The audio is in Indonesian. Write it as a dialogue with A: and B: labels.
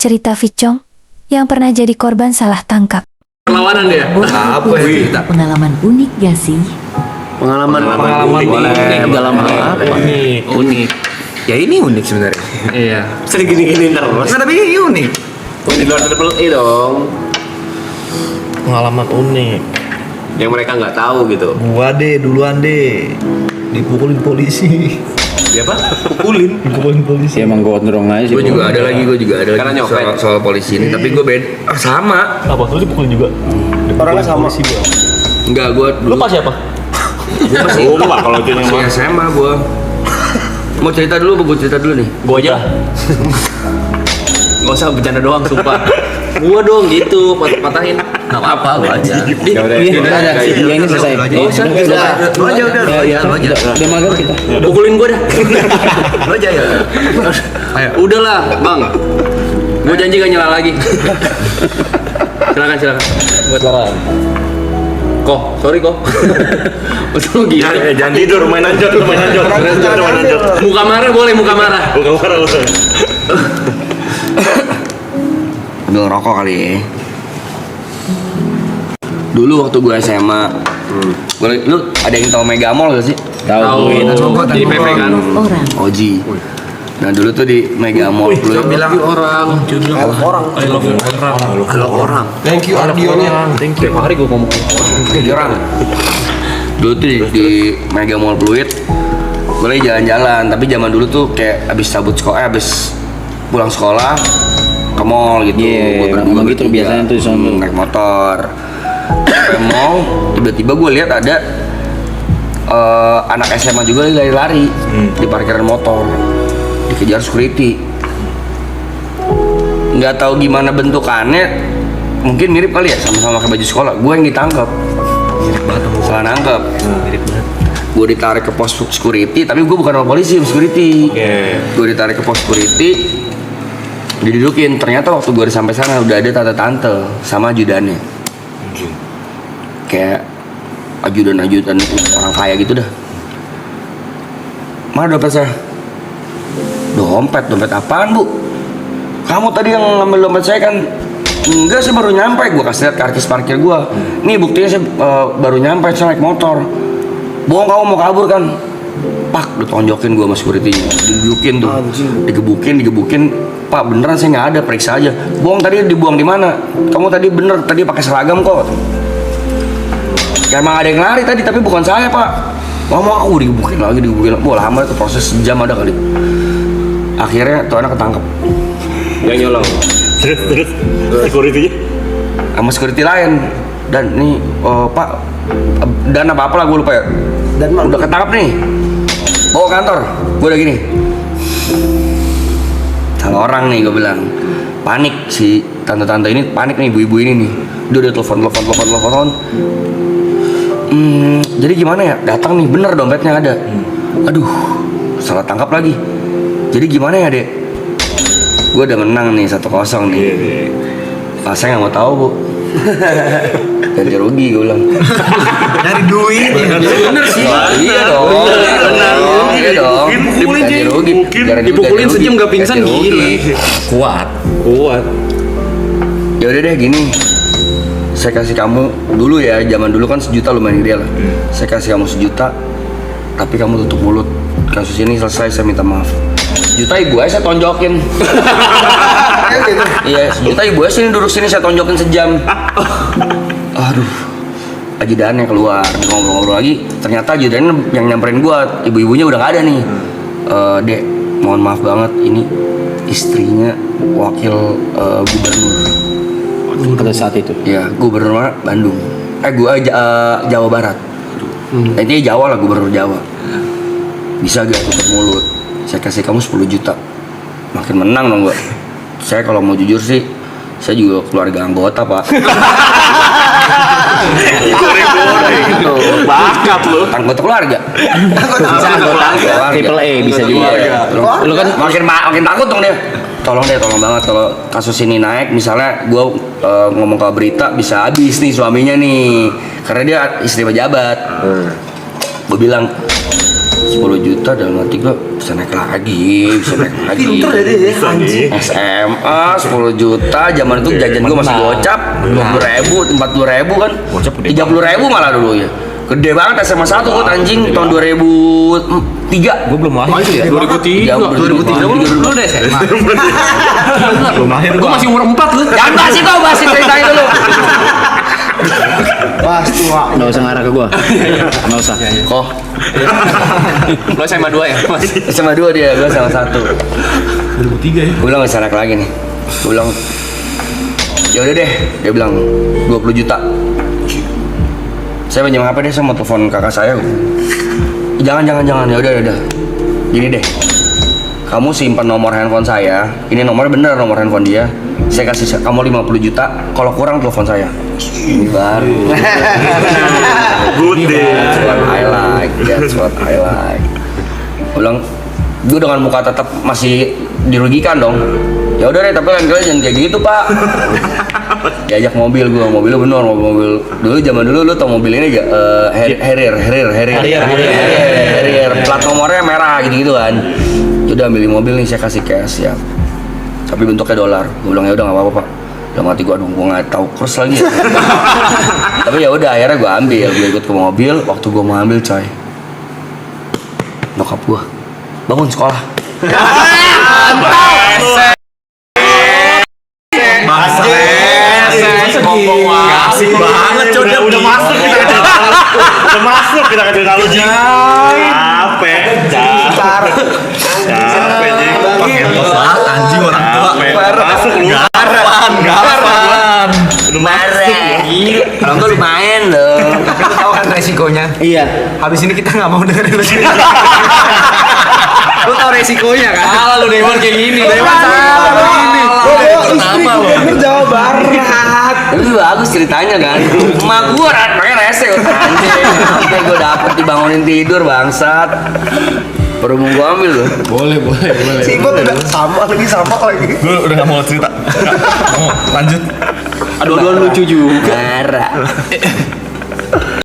A: cerita Vicong yang pernah jadi korban salah tangkap.
B: Perlawanan dia.
C: Apa ya cerita?
D: Pengalaman unik gak sih?
C: Pengalaman unik dalam hal apa?
B: Unik.
C: Ya ini unik sebenarnya.
B: Iya.
C: Sering gini-gini terus.
E: Nggak, tapi ini unik.
C: Di luar triple E dong.
E: Pengalaman unik.
C: Yang mereka nggak tahu gitu.
E: Gua deh duluan deh. Dipukulin polisi.
C: Siapa? Pukulin.
E: Dipukulin polisi.
F: Ya emang gue dorong aja sih.
C: Gue juga ada lagi
F: Karena nyopet.
C: soal polisi ini, tapi gue beda. Sama.
E: Apa tuh dipukulin juga?
C: Orangnya sama.
E: Polisi gua.
C: Enggak, gue dulu.
E: Lu pas siapa?
C: Gue masih
F: Lupa kalau itu
C: masih SMA gue. Mau cerita dulu apa gue cerita dulu nih?
B: Gua aja. Gak usah bercanda doang, sumpah. Gua dong gitu, patahin. Gak apa-apa, gua aja.
F: Ya udah, ya ini selesai.
B: Lu aja udah.
F: Udah mager kita.
B: Pukulin gua dah.
C: Lo aja ya.
B: Udahlah, Bang. Gua janji gak nyela lagi. Silakan.
F: Buat lawan.
B: Kok, sorry kok. Betul gitu.
E: Jangan tidur, main anjot.
B: Muka marah boleh, muka marah.
E: Bukan marah lu.
C: Ambil rokok kali ya. Dulu waktu gue SMA, lu ada yang tahu Megamall gak sih?
B: Tahu. Di PP kan.
D: Orang.
C: Oji. Nah dulu tuh di Megamall lu bilang
B: Orang.
C: orang.
E: Thank you audionya.
B: Tiap hari gua ngomong.
C: Orang. Dulu tuh di Megamall Pluit, gue lagi jalan-jalan. Tapi zaman dulu tuh kayak abis cabut sekolah, abis pulang sekolah ke mall gitu.
F: Iya,
C: Gua
F: emang
C: bertiga.
F: gitu biasanya tuh di sono.
C: Naik motor. Sampai mall, tiba-tiba gue lihat ada anak SMA juga lari-lari di parkiran motor, dikejar security. Nggak tahu gimana bentukannya, mungkin mirip kali ya sama-sama pakai baju sekolah. Gue yang ditangkap, salah nangkep. Gue ditarik ke pos security, tapi gue bukan sama polisi, sama security. Gue ditarik ke pos security, didudukin. Ternyata waktu gue sampai sana udah ada tante-tante sama ajudannya. Kayak ajudan orang kaya gitu dah. Mana dompet saya? Dompet apaan bu? Kamu tadi yang ngambil dompet saya kan? Enggak, saya baru nyampe. Gue kasih lihat karcis parkir gue. Nih buktinya saya baru nyampe, saya naik motor. Bohong, kamu mau kabur kan? Pak, ditonjokin gue sama security-nya. Didudukin tuh, digebukin. Pak, beneran saya nggak ada, periksa aja. Bohong, tadi dibuang di mana? Kamu tadi bener, tadi pakai seragam kok. Ya emang ada yang lari tadi, tapi bukan saya pak. Mau aku digebukin lagi. Wah lama itu, proses sejam ada kali. Akhirnya tuh anak ketangkep.
B: Yang nyolong.
E: Terus security-nya
C: Sama security lain. Dan nih pak, dan apa lah gue lupa ya. Dan udah ketangkep nih, bawa kantor. Gue udah gini, salah orang nih gue bilang. Panik si tante-tante ini, panik nih ibu-ibu ini nih. Dia udah telepon. Jadi gimana ya? Datang nih, bener dompetnya ada. Aduh, salah tangkap lagi. Jadi gimana ya dek? Gue udah menang nih 1-0 nih. Pas saya nggak mau tahu bu. Ganti rugi gue bilang.
E: nyari duit.
B: Bener sih.
C: Iya dong. Iya dong.
B: Dipukulin
C: Ganti rugi.
B: Dipukulin sejam gak pingsan,
C: Ganti rugi.
B: gila.
F: Kuat.
C: Ya udah deh gini. Saya kasih kamu dulu ya, zaman dulu kan 1 juta lumayan ideal lah. Saya kasih kamu 1 juta, tapi kamu tutup mulut. Kasus ini selesai, saya minta maaf. 1 juta ibu saya tonjokin. Iya, 1 juta ibu sini duduk sini, saya tonjokin sejam. Aduh, ajudannya keluar, ngobrol-ngobrol lagi. Ternyata ajudannya yang nyamperin gua, ibu-ibunya udah gak ada nih. Dek, mohon maaf banget, ini istrinya wakil gubernur.
F: Pada saat itu.
C: Ya, gubernur mana? Bandung. Jawa Barat. Intinya Jawa lah, gubernur Jawa. Bisa gak tutup mulut? Saya kasih kamu 10 juta. Makin menang dong gua. Saya kalau mau jujur sih, saya juga keluarga anggota pak.
B: Bakat lu.
C: Anggota keluarga.
F: Bisa anggota triple E bisa juga.
C: Lu kan makin takut dong dia. Tolong banget kalau kasus ini naik, misalnya gue ngomong ke berita bisa habis nih suaminya nih, karena dia istri pejabat. Gue bilang 10 juta dalam hati gue bisa naik lagi.
B: Pinter ya dia ya.
E: Anjing.
C: SMA 10 juta, zaman itu jajan gue masih gocap 20.000, 40.000 kan,
E: Gocap gede
C: 30.000 malah dulu ya. Gede banget SMA 1 gue anjing tahun 2003.
F: Gue belum lahir ya.
B: 2003 lu udah SMA.
E: Belum lahir
B: Gue masih umur 4 lu.
C: Jangan bahas itu, bahas ceritanya dulu.
E: pas tua.
F: Nggak usah ngarah ke gua. Nggak usah.
C: Kok
B: Lu SMA 2 ya? Mas.
C: SMA 2 dia, gue sama 1.
E: 2003 ya.
C: Gue bilang gak salah lagi nih. Gue bilang ya udah deh, dia bilang 20 juta. Saya pinjam HP deh, saya mau telepon kakak saya. Jangan, ya udah. Gini deh, kamu simpan nomor handphone saya. Ini nomornya bener, nomor handphone dia. Saya kasih kamu 50 juta. Kalau kurang telepon saya. Ini baru.
E: Good day.
C: That's what I like. That's what I like. Gue bilang, gue dengan muka tetap masih dirugikan dong. Ya udah deh, tapi lain kali jangan kayak gitu pak. Diajak mobil gue, mobilnya bener, mobil dulu zaman dulu lu tau mobil ini gak? Harrier. Plat nomornya merah gitu kan. Udah ambilin mobil nih, saya kasih cash ya. Tapi bentuknya dolar. Gue bilang ya udah nggak apa-apa pak. Dalam hati gue, aduh gue nggak tahu kurs lagi. Tapi ya udah akhirnya gue ambil, gue ikut ke mobil. Waktu gue mau ambil coy, nyokap gue bangun sekolah.
E: Asik banget coy. Udah masuk kita ke Udah masuk kita ke cerita lu Ji. Capek. Capek Ji. Pakai banget anjing orang tua. Masuk lu. Garan. Udah masuk.
C: Kalau enggak lumayan loh.
B: Tapi lu tahu kan resikonya?
F: Iya.
B: Habis ini kita nggak mau dengerin lu cerita. Lu tahu resikonya kan? Salah lu Dewan kayak gini. Dewan salah begini. Kenapa lu?
E: Jawa Barat.
C: Tapi bagus ceritanya kan. Emak gua pakai rese anjing. Sampai gua dapet dibangunin tidur bangsat. Berhubung gua ambil loh.
E: Boleh.
D: Si Ibot udah sama lagi.
E: Gue udah gak mau cerita. Lanjut.
B: Aduh lucu juga.
C: Marah.